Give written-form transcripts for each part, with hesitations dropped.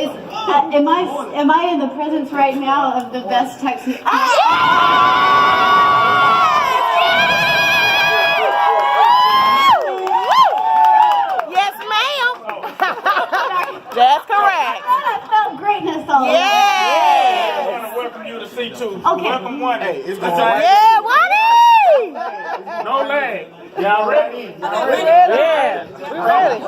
am I in the presence right now of the best Texas? Yes, ma'am. That's correct. I felt greatness all over. Yes. I want to welcome you to C2. Okay. Welcome one. Hey, it's going Yeah, Wally. No lag. Y'all ready? Yeah, we ready.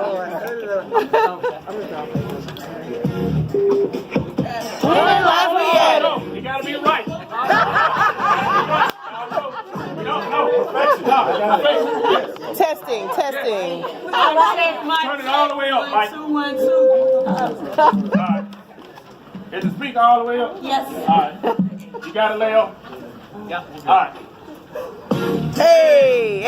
You gotta be right. No, perfection. Testing. Turn it all the way up, Mike. 2, 1, 2. All right. Is the speaker all the way up? Yes. All right. You got it, Leo? Yeah. All right. Hey,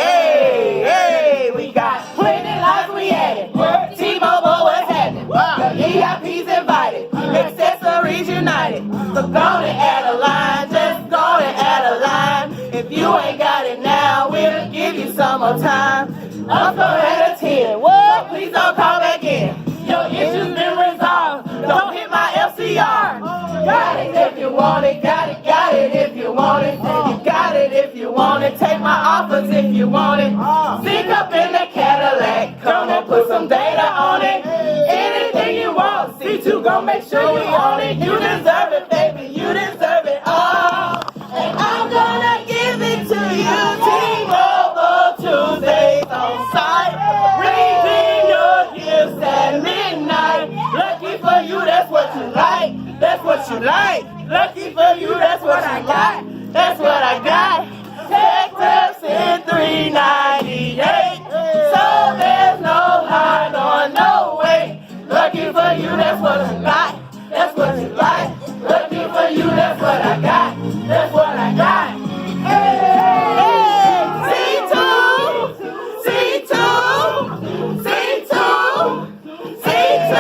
we got plenty lives we added. T-Mobile was happening. The EIP's invited. Accessories united. So go and add a line. Just go and add a line. If you ain't got it now, we'll give you some more time. Up at a 10. Well, please don't call back in. Your issue's been resolved. Don't hit my LCR. Got it if you want it. Got it if you want it. You got it if you want it. Take my offers if you want it. Stick up in the Cadillac. Come and put some data on it. Anything you want. C2 gon' make sure you own it. You deserve it, baby. You deserve it all. And I'm gonna give it to you. T-Mobile Tuesdays on site. Redeem your gifts at midnight. Lucky for you, that's what you like. That's what you like. Lucky for you, that's what I got. That's what I got. Texas in 398. So there's no line or no way. Lucky for you, that's what I got. That's what you like. Lucky for you, that's what I got. That's what I got. Hey, C2, C2, C2, C2,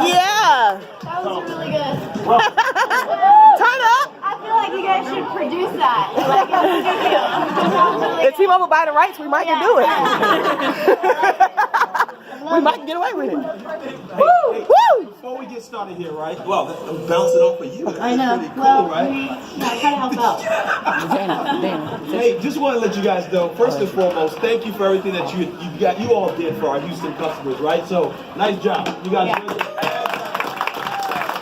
yeah. That was really good. Turn up. I feel like you guys should produce that. Like in the studio. If T-Mobile buy the rights, we might can do it. We might get away with it. Woo! Woo! Before we get started here, right? Well, I'm bouncing off of you. I know. Pretty cool, Well, right? I try to help out. Hey, just want to let you guys know, first and foremost, thank you for everything that you all did for our Houston customers, right? So, nice job. You guys did it.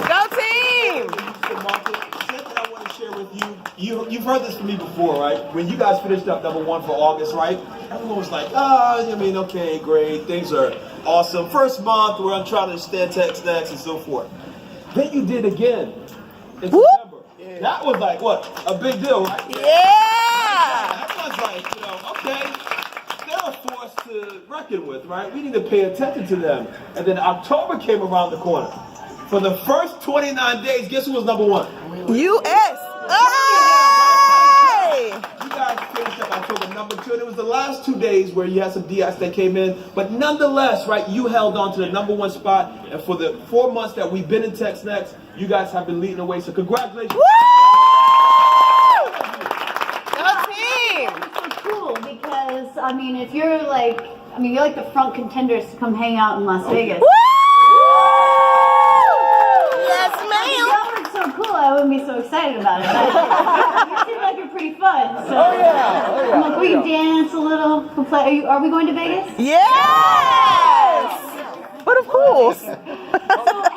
Go team! Houston market. Something I want to share with you. You've heard this from me before, right? When you guys finished up #1 for August, right? Everyone was like, okay, great. Things are awesome. First month, we're trying to understand tech next and so forth. Then you did again in September. Yeah. That was like, what? A big deal, right? Yeah! Everyone's like, okay. They're a force to reckon with, right? We need to pay attention to them. And then October came around the corner. For the first 29 days, guess who was #1? US! Hey! You guys finished up October #2, and it was the last 2 days where you had some DIs that came in. But nonetheless, right, you held on to the #1 spot. And for the 4 months that we've been in Text Next, you guys have been leading the way. So congratulations. Woo! Go team! It's so cool because, if you're you're like the front contenders to come hang out in Las Vegas. Woo! Yes, ma'am! Y'all were so cool, I wouldn't be so excited about it. You seem like you're pretty fun. So. I'm like, we can dance a little. We'll play. Are we going to Vegas? Yes! But of course. So,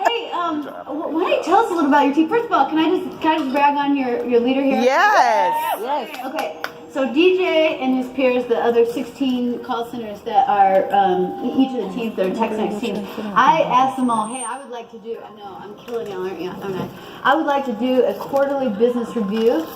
hey, why don't you tell us a little about your team? First of all, can I just brag on your leader here? Yes! Okay. So DJ and his peers, the other 16 call centers that are each of the teams that are TextNext teams, I asked them all, hey, I would like to do, I know, I'm killing y'all, aren't you? I would like to do a quarterly business review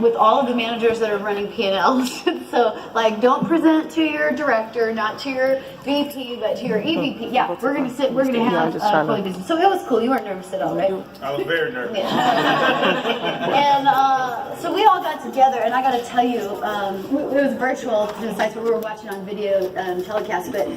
with all of the managers that are running P&Ls. So, don't present to your director, not to your VP, but to your EVP. Yeah, we're going to have quarterly business. So it was cool. You weren't nervous at all, right? I was very nervous. Yeah. And so we all got together, and I got to tell you, it was virtual to the sites where we were watching on video telecast, but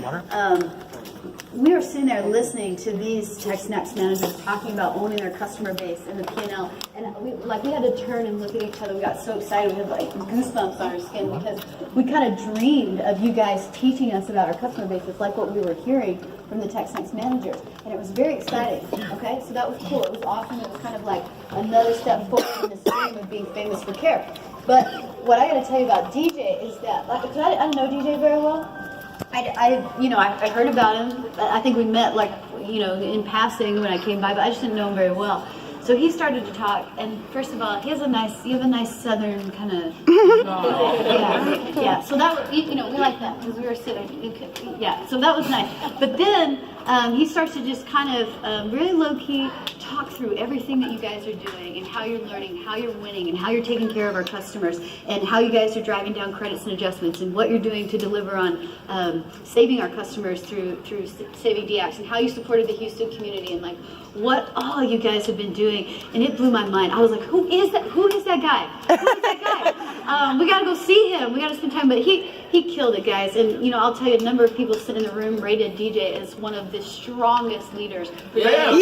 we were sitting there listening to these Tex-Mex managers talking about owning their customer base and the P&L, and we had to turn and look at each other. We got so excited, we had like goosebumps on our skin because we kind of dreamed of you guys teaching us about our customer base. It's like what we were hearing from the Tex-Mex managers, and it was very exciting. Okay, so that was cool. It was awesome. It was kind of like another step forward in this dream of being famous for care. But what I got to tell you about DJ is that, like, because I didn't know DJ very well. I heard about him. I think we met, like, in passing when I came by, but I just didn't know him very well. So he started to talk, and first of all, you have a nice southern kind of, yeah. So that was, we like that because we were sitting, yeah. So that was nice. But then he starts to just kind of really low key talk through everything that you guys are doing and how you're learning, how you're winning, and how you're taking care of our customers, and how you guys are driving down credits and adjustments, and what you're doing to deliver on saving our customers through Saving DX, and how you supported the Houston community, and like what all you guys have been doing. And it blew my mind. I was like, who is that guy? Who is that guy? We gotta go see him. We gotta spend time. But he killed it, guys. And I'll tell you, a number of people sitting in the room rated DJ as one of the strongest leaders. Yeah.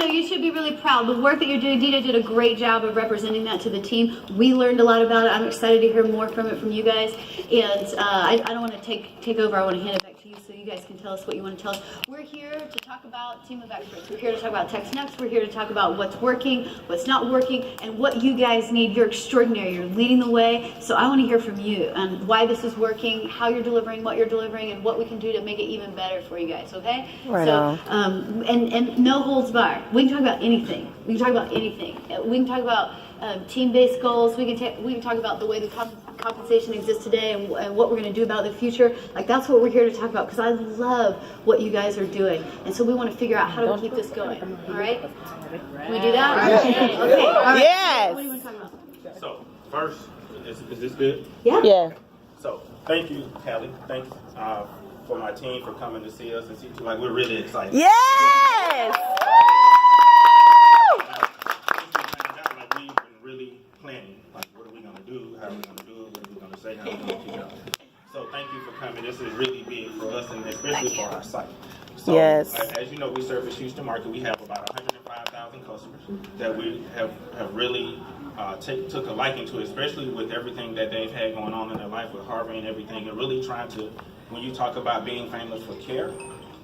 You should be really proud. The work that you're doing, DJ did a great job of representing that to the team. We learned a lot about it. I'm excited to hear more from it from you guys. And I don't want to take over. I want to hand it back to you so you guys can tell us what you want to tell us. We're here to talk about Team of Experts. We're here to talk about Tex-Mex. We're here to talk about what's working, what's not working, and what you guys need. You're extraordinary. You're leading the way. So I want to hear from you on why this is working, how you're delivering, what you're delivering, and what we can do to make it even better for you guys, okay? Right so, and no holds barred. We can talk about anything. We can talk about anything. We can talk about team-based goals. We can talk about the way the compensation exists today and what we're going to do about the future. Like, that's what we're here to talk about, because I love what you guys are doing, and so we want to figure out how do we keep this going. All right? Can we do that? Yeah. Okay. All right. Yes. What do you want to talk about? So, first, is this good? Yeah. So, thank you, Callie. Thanks for my team for coming to see us and see you. Like, we're really excited. Yes. Like, we've been really planning. Like, what are we going to do? How are we going to do it? What are we going to say? How are we going to keep it up? So, thank you for coming. This is really big for us, and especially for our site. So, yes. As you know, we service Houston market. We have about 105,000 customers that we have really took a liking to, especially with everything that they've had going on in their life with Harvey and everything, and really trying to, when you talk about being famous for care,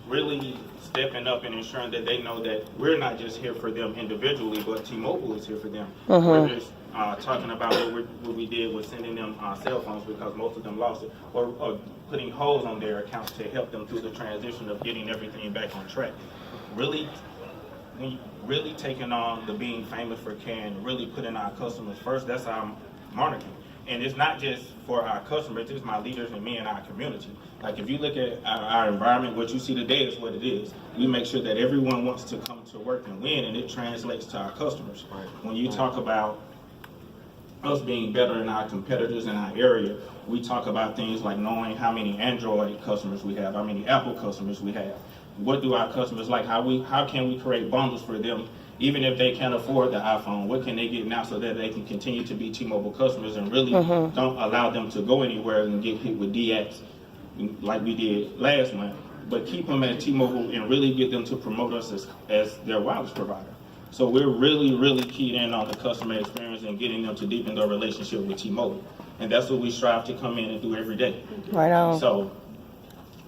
really stepping up and ensuring that they know that we're not just here for them individually, but T-Mobile is here for them. We're just talking about what we did with sending them cell phones because most of them lost it, or putting holes on their accounts to help them through the transition of getting everything back on track. Really taking on the being famous for care and really putting our customers first. That's our monarchy. And it's not just for our customers, it's my leaders and me and our community. Like, if you look at our environment, what you see today is what it is. We make sure that everyone wants to come to work and win, and it translates to our customers. Right. When you talk about us being better than our competitors in our area, we talk about things like knowing how many Android customers we have, how many Apple customers we have. What do our customers like? How can we create bundles for them? Even if they can't afford the iPhone, what can they get now so that they can continue to be T-Mobile customers and really don't allow them to go anywhere and get hit with DX like we did last month, but keep them at T-Mobile and really get them to promote us as their wireless provider. So we're really keyed in on the customer experience and getting them to deepen their relationship with T-Mobile. And that's what we strive to come in and do every day. Right on. So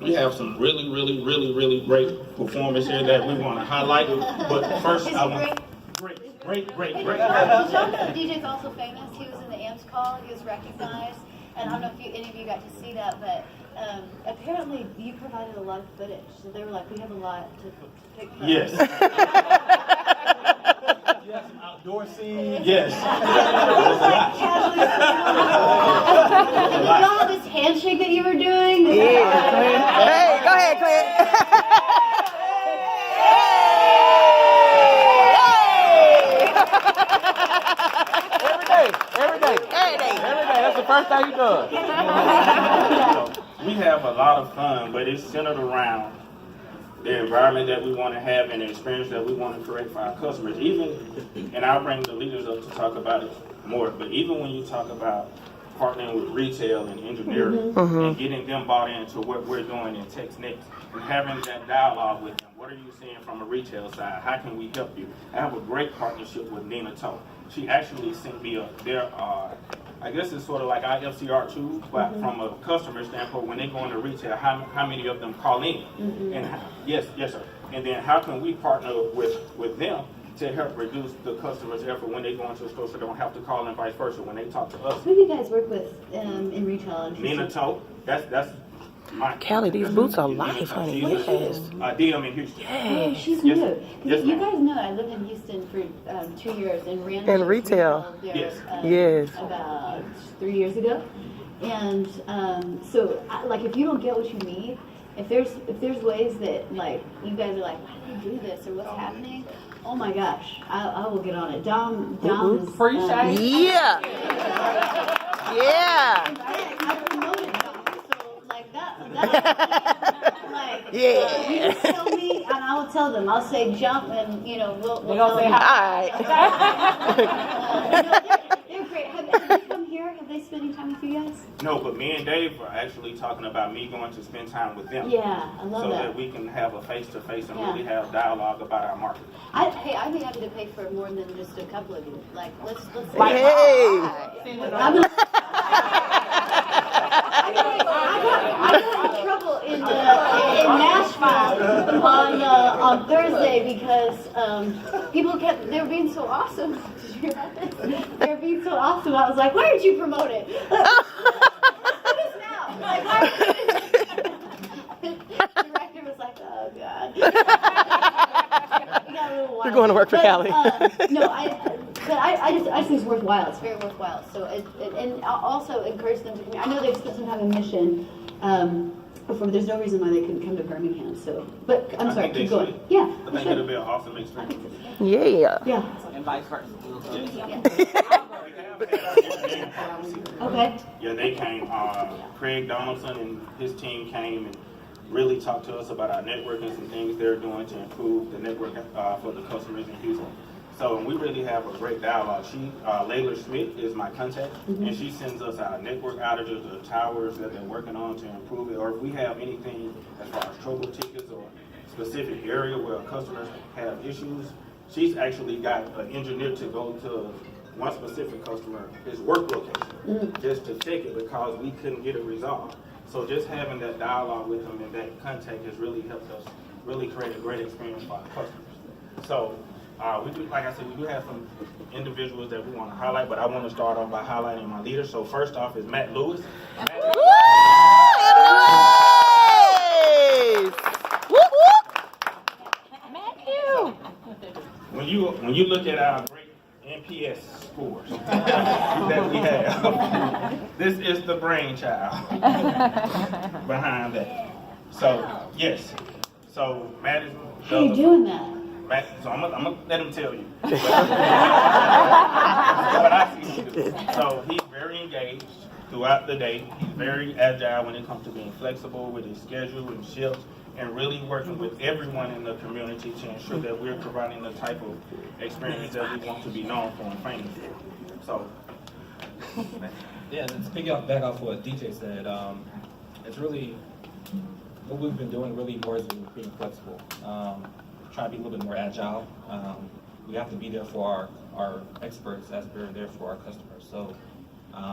we have some really great performance here that we want to highlight. But first, I want great. DJ's also famous. He was in the AMS call. He was recognized. And I don't know if any of you got to see that, but apparently you provided a lot of footage. So they were like, we have a lot to pick from. Yes. You have some outdoor scenes. Yes. You all this handshake that you were doing? Yeah, Clint. Hey, go ahead, Clint. Every day. That's the first thing you do. We have a lot of fun, but it's centered around the environment that we want to have and the experience that we want to create for our customers. Even, and I'll bring the leaders up to talk about it more, but even when you talk about partnering with retail and engineering and getting them bought into what we're doing in TextNext and having that dialogue with them. What are you seeing from a retail side? How can we help you? I have a great partnership with Nina Toe. She actually sent me I guess it's sort of like our FCR2, but from a customer standpoint, when they go into retail, how many of them call in? And yes, sir. And then how can we partner with them to help reduce the customer's effort when they go into a store so they don't have to call and vice versa when they talk to us? Who do you guys work with in retail? Nina Toe, that's my Callie, these boots are life, honey. Yes. DM in Houston. Oh, she's Yes. new. Yes, You ma'am. guys know I lived in Houston for 2 years and ran And retail. there, Yes. Yes. about 3 years ago. And so, like, if you don't get what you need, if there's ways that like you guys are like, why do they do this or what's happening? Oh my gosh, I will get on it. Dom is Free shade. Yeah. Yeah. I promoted Dom, so like that like Yeah. you just tell me and I will tell them. I'll say jump and we'll They tell gonna say them. hi. They're great. Have they come here? Have they spending time with you guys? No, but me and Dave are actually talking about me going to spend time with them. Yeah, I love So that. that we can have a face-to-face and Yeah. really have dialogue about our market. Hey, I'd be happy to pay for more than just a couple of you. Like, let's. Hey. I'm gonna, I got in trouble in Nashville on Thursday because they were being so awesome. Did you hear about this? They were being so awesome. I was like, why aren't you promoted? Do this now. Like, why aren't you? The director was like, oh god. We got a little wild. You're going to work for Callie. No, I just think it's worthwhile. It's very worthwhile. So and I'll also encourage them to come. I know they've spent some time in Mission before. There's no reason why they couldn't come to Birmingham. So, but I'm sorry, think they keep going. should. Yeah, I they think it'll should. be an awesome experience. Yeah. Yeah. And vice versa. Okay. Yeah, they came. Craig Donaldson and his team came and really talked to us about our network and some things they're doing to improve the network for the customers in Houston. So we really have a great dialogue. Layla Schmidt is my contact, and she sends us our network outages, the towers that they're working on to improve it, or if we have anything as far as trouble tickets or specific area where customers have issues. She's actually got an engineer to go to one specific customer, his work location, just to check it because we couldn't get it resolved. So just having that dialogue with them and that contact has really helped us really create a great experience for our customers. So we do, like I said, we do have some individuals that we want to highlight, but I want to start off by highlighting my leaders. So first off is Matt Lewis. Woo! Lewis! Whoop, whoop. Matthew. When you look at our great NPS scores that we have, this is the brainchild behind that. So yes, so Matt is. How you doing that? Matt, so I'm gonna let him tell you. What I see him do. So he's very engaged throughout the day. He's very agile when it comes to being flexible with his schedule and shifts, and really working with everyone in the community to ensure that we're providing the type of experience that we want to be known for and famous for. So, Yeah, and to piggyback off what DJ said, it's really what we've been doing really more is being flexible, trying to be a little bit more agile. We have to be there for our experts as we're there for our customers. So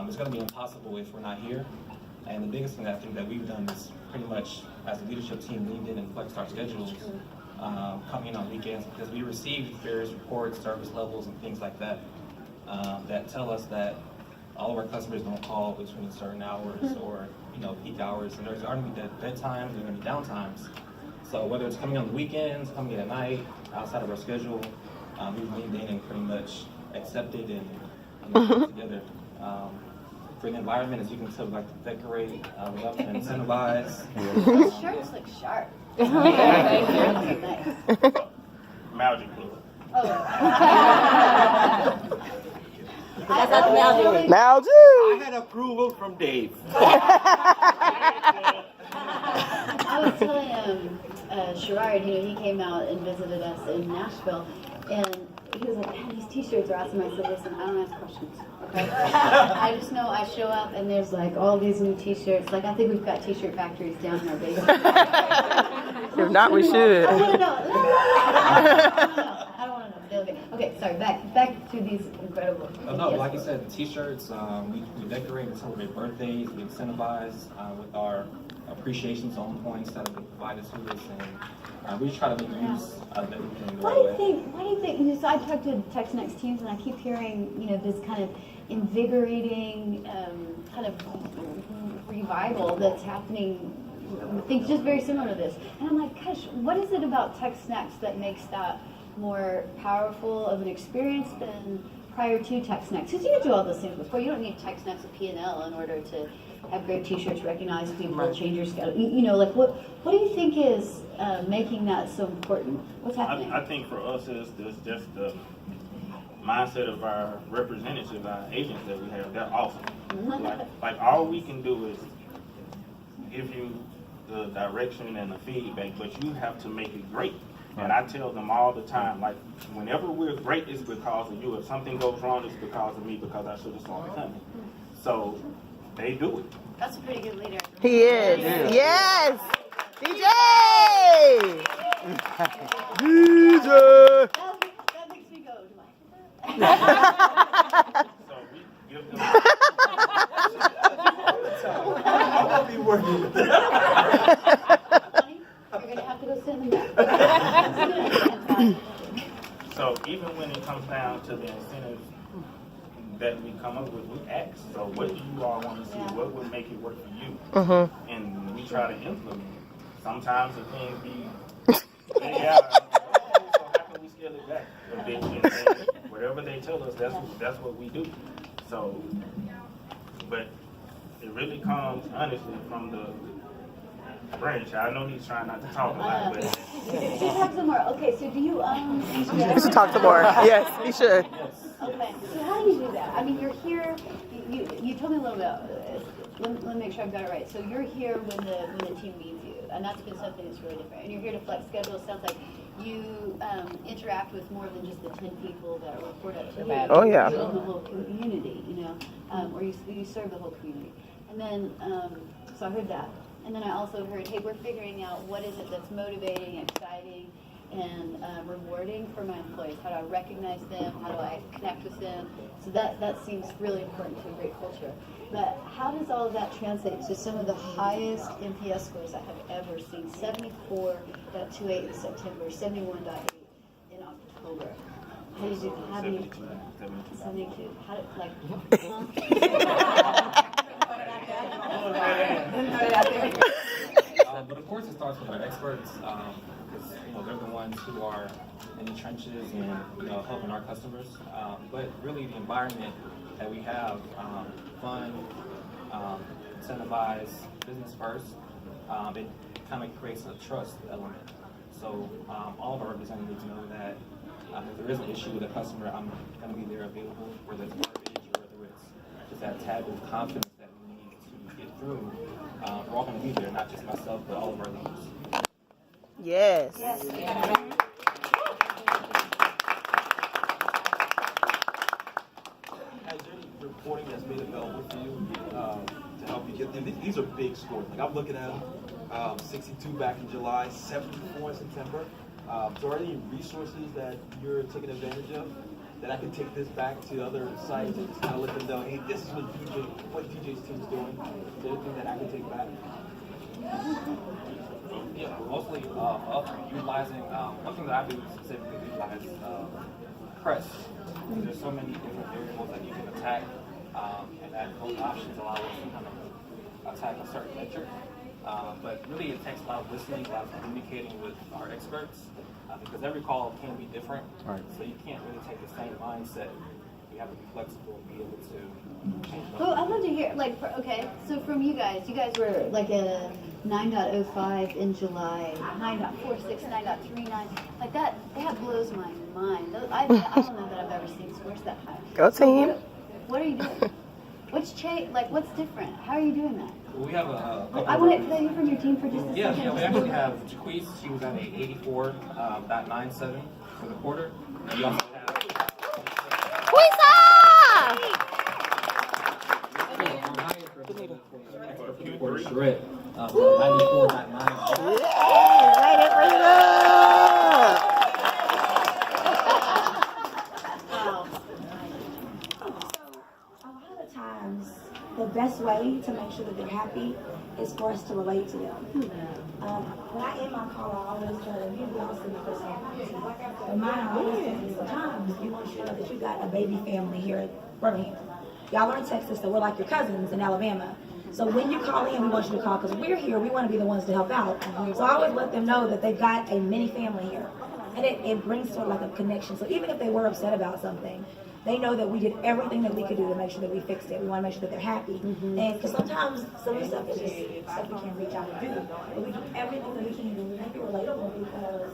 it's going to be impossible if we're not here. And the biggest thing I think that we've done is pretty much, as a leadership team, leaned in and flexed our schedules, coming in on weekends, because we receive various reports, service levels, and things like that, that tell us that all of our customers don't call between certain hours or peak hours, and there's going to be dead times, there's going to be downtimes. So whether it's coming on the weekends, coming at night, outside of our schedule, we've leaned in and pretty much accepted and put together. For the environment, as you can tell, we like to decorate, we love to incentivize. Those shirts look sharp. Nice. Magic Club. Oh. Now, dude. I had approval from Dave. I was telling Sherrard, he came out and visited us in Nashville, and he was like, man, these t-shirts are awesome. I said, listen, I don't ask questions, okay? I just know I show up and there's like all these new t-shirts. Like I think we've got t-shirt factories down in our basement. If not, we should. I want to know. I don't want to know. Okay, sorry, back to these incredible. No, like you said, t-shirts, we decorate and celebrate birthdays, we incentivize with our appreciations on points that have been provided to us, and we try to make use of everything. Why do you think, so I talk to TexNext teams and I keep hearing, this kind of invigorating kind of revival that's happening, things just very similar to this. And I'm like, gosh, what is it about TexNext that makes that more powerful of an experience than prior to TexNext? Because you do all those things before. You don't need TexNext and P&L in order to have great t-shirts, recognize people, change your schedule. Like what do you think is making that so important? What's happening? I think for us is just the mindset of our representatives, our agents that we have. They're awesome. like all we can do is give you the direction and the feedback, but you have to make it great. And I tell them all the time, like, whenever we're great, it's because of you. If something goes wrong, it's because of me, because I should have saw it coming. So they do it. That's a pretty good leader. He is. Yes. DJ. DJ. That makes me go. So we give them. I'm gonna be working with them. You're gonna have to go send them back. So even when it comes down to the incentives that we come up with, we ask, so what do you all want to see? What would make it work for you? And we try to implement it. Sometimes the things be, so how can we scale it back? Whatever they tell us, that's what we do. So, but it really comes, honestly, from the branch. I know he's trying not to talk a lot, but... Talk some more. Okay, so do you He should talk some more. Yes, he should. Okay, so how do you do that? I mean, you're here, you told me a little bit, let me make sure I've got it right. So you're here when the team needs you, and that's been something that's really different. And you're here to flex schedule. It sounds like you interact with more than just the 10 people that report up to you. Oh, yeah. You own the whole community, or you serve the whole community. And then, so I heard that. And then I also heard, hey, we're figuring out what is it that's motivating, exciting, and rewarding for my employees. How do I recognize them? How do I connect with them? So that seems really important to a great culture. But how does all of that translate to some of the highest NPS scores I have ever seen? 74.28 in September, 71.8 in October. How do you do? How do you? 72. How do But of course, it starts with our experts, because they're the ones who are in the trenches and helping our customers. But really, the environment that we have, fun, incentivize, business first, it kind of creates a trust element. So all of our representatives know that if there is an issue with a customer, I'm going to be there available, whether it's garbage or whether it's just that tad of confidence that we need to get through. We're all going to be there, not just myself, but all of our leaders. Yes. Yes. Has there any reporting that's made available for you to help you get them? These are big scores. Like I'm looking at them, 62 back in July, 74 in September. So are there any resources that you're taking advantage of that I can take this back to other sites and just kind of let them know, hey, this is what DJ's team's doing. Is there anything that I can take back? Yeah, mostly utilizing, one thing that I do specifically utilize press. There's so many different variables that you can attack, and that those options allow us to kind of attack a certain metric. But really it takes a lot of listening, a lot of communicating with our experts, because every call can be different. Right. So you can't really take the same mindset. You have to be flexible and be able to change. Well, I'd love to hear, so from you guys were like a 9.05 in July, 9.46, 9.39. Like that blows my mind. I don't know that I've ever seen scores that high. Go team. What are you doing? What's changed? Like, what's different? How are you doing that? We have a couple I of want to workers. hear from your team for just a Yeah, second. yeah, we actually have Jaquise. She was at a 84.97 for the quarter. And we also have for Charette, 94.9. A lot of times, the best way to make sure that they're happy is for us to relate to them. When I end my call, I always tell them, you lost in the first time. And mine, I always tell them, sometimes you want you to know that you got a baby family here at Birmingham. Y'all are in Texas, so we're like your cousins in Alabama. So when you call in, we want you to call because we're here. We want to be the ones to help out. So I always let them know that they've got a mini family here. And it brings sort of like a connection. So even if they were upset about something, they know that we did everything that we could do to make sure that we fixed it. We want to make sure that they're happy. And because sometimes some of the stuff is just stuff we can't reach out and do. But we do everything that we can do to make it relatable because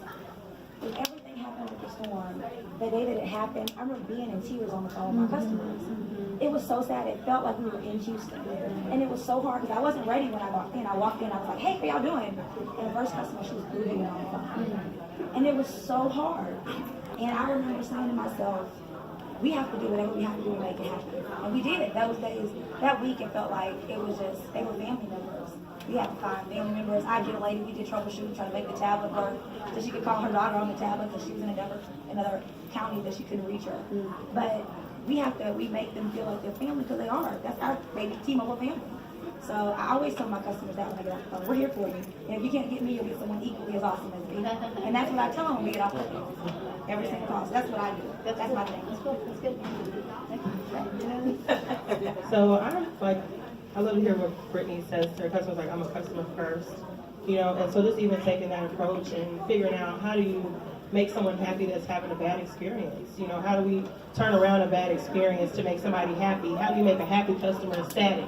when everything happened with the storm, the day that it happened, I remember being in tears on the phone with my customers. It was so sad. It felt like we were in Houston. And it was so hard because I wasn't ready when I walked in. I walked in, I was like, hey, how y'all doing? And the first customer, she was brooding on the phone. And it was so hard. And I remember saying to myself, we have to do whatever we have to do to make it happen. And we did. Those days, that week, it felt like it was just, they were family members. We had to find family members. I get a lady, we did troubleshooting, trying to make the tablet work so she could call her daughter on the tablet because she was in another county that she couldn't reach her. But we make them feel like they're family because they are. That's our baby T-Mobile family. So I always tell my customers that when I get off the phone, we're here for you. And if you can't get me, you'll get someone equally as awesome as me. And that's what I tell them when we get off the phone. Every single call. So that's what I do. That's my thing. That's cool. That's good. So I love to hear what Brittany says to her customers, like, I'm a customer first, and so just even taking that approach and figuring out how do you make someone happy that's having a bad experience, how do we turn around a bad experience to make somebody happy? How do you make a happy customer ecstatic,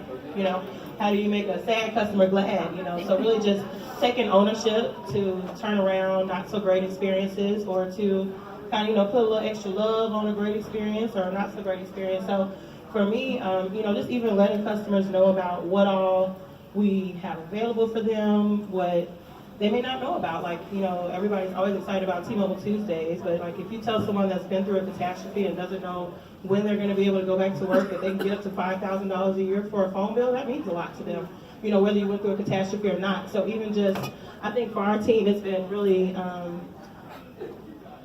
How do you make a sad customer glad, So really just taking ownership to turn around not so great experiences or to kind of, put a little extra love on a great experience or not so great experience. So for me, just even letting customers know about what all we have available for them, what they may not know about. Like, everybody's always excited about T-Mobile Tuesdays, but like if you tell someone that's been through a catastrophe and doesn't know when they're going to be able to go back to work, that they can get up to $5,000 a year for a phone bill, that means a lot to them, whether you went through a catastrophe or not. So even just, I think for our team, it's been really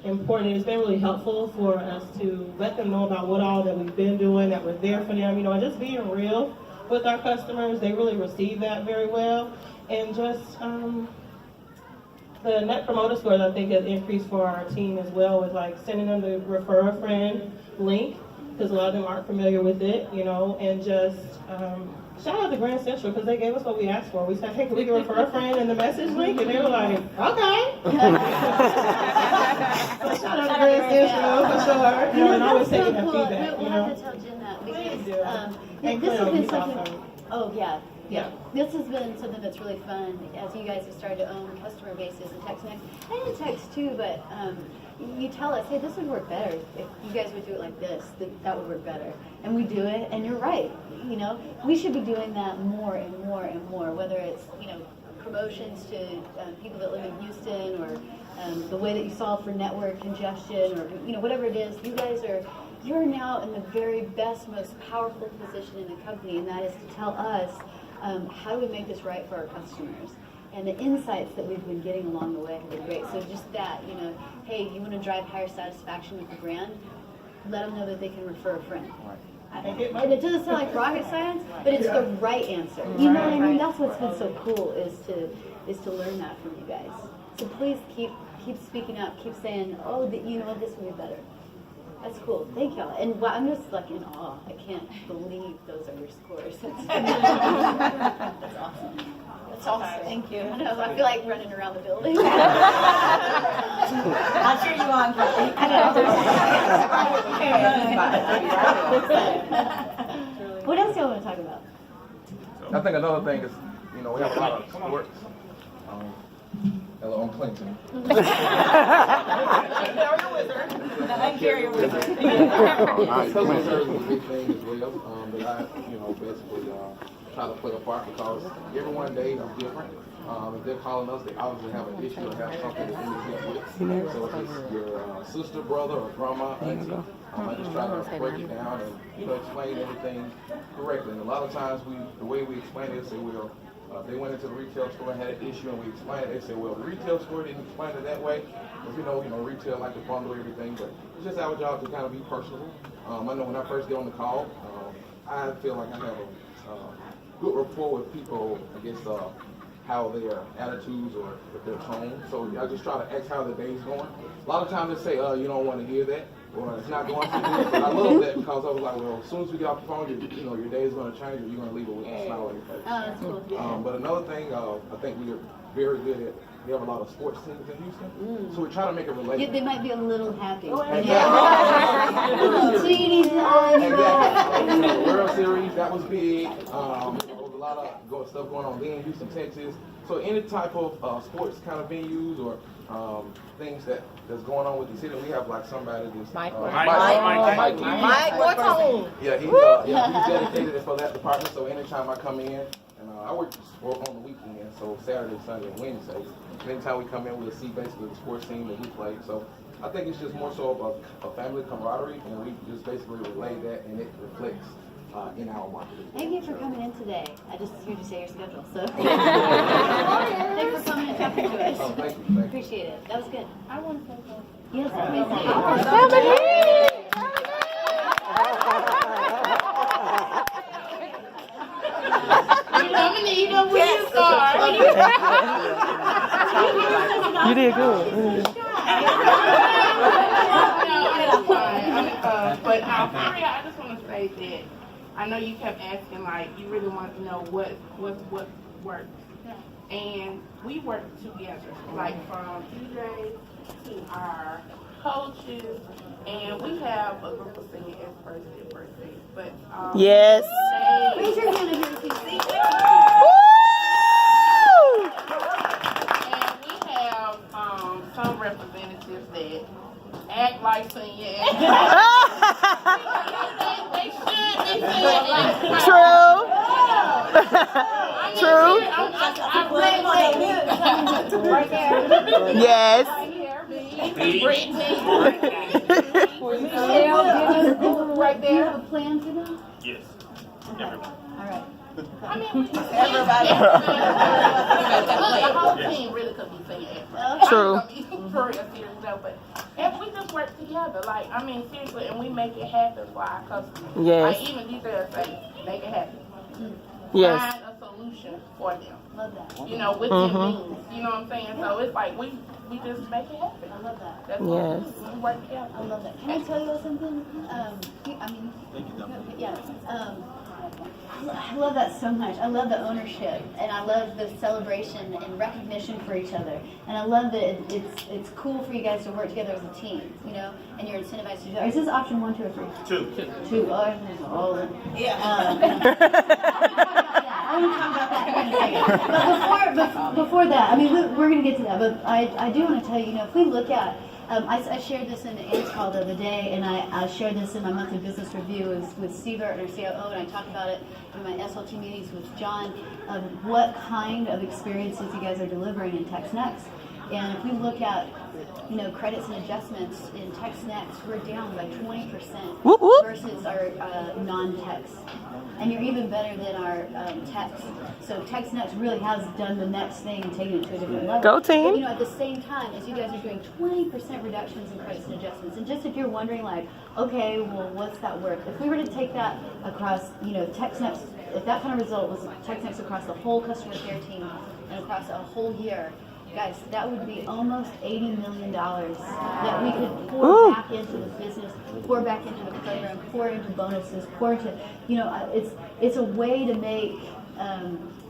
important. It's been really helpful for us to let them know about what all that we've been doing, that we're there for them, and just being real with our customers. They really receive that very well. And just the Net Promoter Scores, I think, has increased for our team as well, with like sending them the refer a friend link, because a lot of them aren't familiar with it, and just shout out to Grand Central because they gave us what we asked for. We said, hey, can we get refer a friend in the message link? And they were like, okay. So shout out to Grand Central for sure. And always that's so taking that cool. feedback. We'll have to tell Jen that because Please do. this has been something. Oh yeah. Yeah. This has been something that's really fun as you guys have started to own customer bases and text next and in text too, but you tell us, hey, this would work better if you guys would do it like this, that would work better. And we do it, and you're right. We should be doing that more and more and more, whether it's, promotions to people that live in Houston or the way that you solve for network congestion or, whatever it is. You're now in the very best, most powerful position in the company, and that is to tell us how do we make this right for our customers. And the insights that we've been getting along the way have been great. So just that, hey, you want to drive higher satisfaction with the brand, let them know that they can refer a friend. And it doesn't sound like rocket science, but it's the right answer. You know what I mean? That's what's been so cool is to learn that from you guys. So please keep speaking up, keep saying, oh, this would be better. That's cool. Thank y'all. And I'm just like in awe. I can't believe those are your scores. That's awesome. That's awesome. Thank you. I know. I feel like running around the building. I'll cheer you on, Kelly. What else y'all want to talk about? I think another thing is, we have a lot of sports. Hello, I'm Clinton. Carrier wizard. Customer service is a big thing as well. But I, basically try to play a part because everyone day is different. If they're calling us, they obviously have an issue or have something that they need help with. So if it's your sister, brother, or grandma, auntie, I just try to break it down and explain everything correctly. And a lot of times the way we explain it is say, well, they went into the retail store and had an issue and we explained it. They said, well, the retail store didn't explain it that way. Because, retail like to bundle everything, but it's just our job to kind of be personable. I know when I first get on the call, I feel like I have a good rapport with people, I guess, how their attitudes or their tone. So I just try to ask how the day's going. A lot of times they say, you don't want to hear that, or it's not going to good. But I love that because I was like, well, as soon as we get off the phone, your day is going to change, or you're going to leave it with a smile on your face. Oh, that's cool. But another thing, I think we are very good at. We have a lot of sports teams in Houston, so we try to make it relatable. Yeah, they might be a little happy. Exactly. Sweeties, Exactly. World Series, that was big. There was a lot of stuff going on there in Houston, Texas. So any type of sports kind of venues or things that's going on with the city, we have like somebody that's Mike Morton. Yeah, he's dedicated for that department. So anytime I come in, and I work on the weekend, so Saturday, Sunday, and Wednesday. Anytime we come in, we'll see basically the sports team that we play. So I think it's just more so about a family camaraderie, and we just basically relay that, and it reflects in our marketing. Thank you for coming in today. I just heard you say your schedule, so. Thanks for coming and talking to us. Oh, thank you. Appreciate it. That was good. I want to say something. Yes, You did good. But Maria, I just want to say that I know you kept asking, like, you really want to know what works. And we work together, like from DJs to our coaches, and we have a group of singing experts at First Base. But Yes. Raise your hand if you're singing. And we have some representatives that act like singing. They should. True. True. Right there. Yes. Michelle, right there. Do you have a plan for them? Yes. Everybody. All right. I mean, Everybody. the whole team really could be singing. True. For real, serious though, but if we just work together, like, I mean, seriously, and we make it happen for our customers. Yes. Like, even these guys say, make it happen. Yes. Find a solution for them. Love that. With their means. You know what I'm saying? So it's like, we just make it happen. I love that. That's what Yes. we do. We work together. I love that. Can I tell you something? I love that so much. I love the ownership, and I love the celebration and recognition for each other. And I love that it's cool for you guys to work together as a team, and you're incentivized to do that. Is this option 1, 2, or 3? 2. 2. Oh, everything's all in. Yeah. I want to talk about that in a second. But before that, I mean, we're going to get to that. But I do want to tell you, if we look at, I shared this in the Ants call the other day, and I shared this in my monthly business review with Steve Burton, our COO, and I talked about it in my SLT meetings with John, what kind of experiences you guys are delivering in TextNext. And if we look at, credits and adjustments in TextNext, we're down by 20% versus our non-text. And you're even better than our text. So TextNext really has done the next thing and taken it to a different level. Go team. But, at the same time, as you guys are doing 20% reductions in credits and adjustments, and just if you're wondering, like, okay, well, what's that worth? If we were to take that across, TextNext, if that kind of result was TextNext across the whole customer care team and across a whole year, guys, that would be almost $80 million that we could pour back into the business, pour back into the program, pour into bonuses, pour into, it's a way to make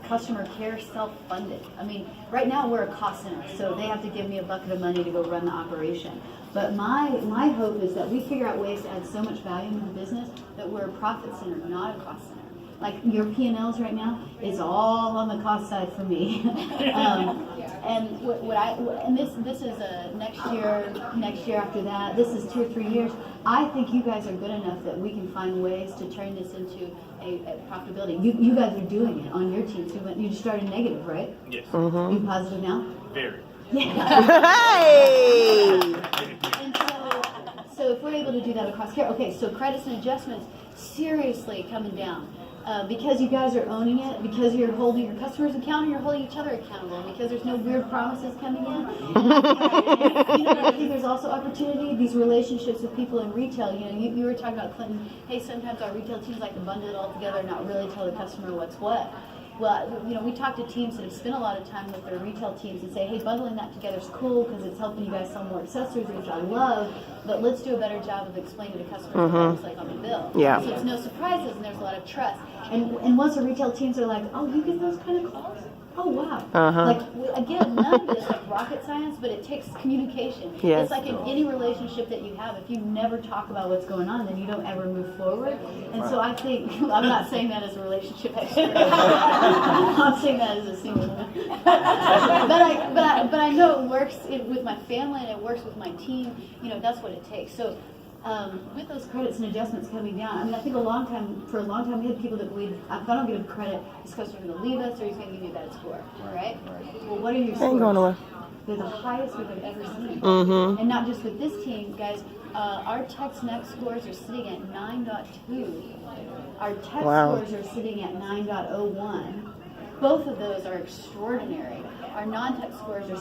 customer care self-funded. I mean, right now we're a cost center, so they have to give me a bucket of money to go run the operation. But my hope is that we figure out ways to add so much value into the business that we're a profit center, not a cost center. like your P&Ls right now is all on the cost side for me. And this is next year after that. This is 2 or 3 years. I think you guys are good enough that we can find ways to turn this into a profitability. You guys are doing it on your team. So you just started negative, right? Yes. You positive now? Very. Yeah. Hey! And so if we're able to do that across care, okay, so credits and adjustments seriously coming down. Because you guys are owning it, because you're holding your customers accountable, you're holding each other accountable, because there's no weird promises coming in. I think there's also opportunity, these relationships with people in retail. You were talking about Clinton, hey, sometimes our retail teams like to bundle it all together and not really tell the customer what's what. Well, we talk to teams that have spent a lot of time with their retail teams and say, hey, bundling that together is cool because it's helping you guys sell more accessories, which I love, but let's do a better job of explaining to customers what it's like on the bill. Yeah. So it's no surprises and there's a lot of trust. And once the retail teams are like, oh, you get those kind of calls? Oh, wow. Like, again, none of it is like rocket science, but it takes communication. Yes. It's like in any relationship that you have, if you never talk about what's going on, then you don't ever move forward. And so I think, I'm not saying that as a relationship expert. I'm saying that as a single woman. but I know it works with my family and it works with my team. That's what it takes. So with those credits and adjustments coming down, I mean, I think for a long time we had people that believed if I don't give him credit, this customer's going to leave us or he's going to give me a bad score, right? Well, what are your scores? Ain't going away. They're the highest we've ever seen. And not just with this team, guys. Our Tex Next scores are sitting at 9.2. Our Tex scores are sitting at 9.01. Both of those are extraordinary. Our non-Tex scores are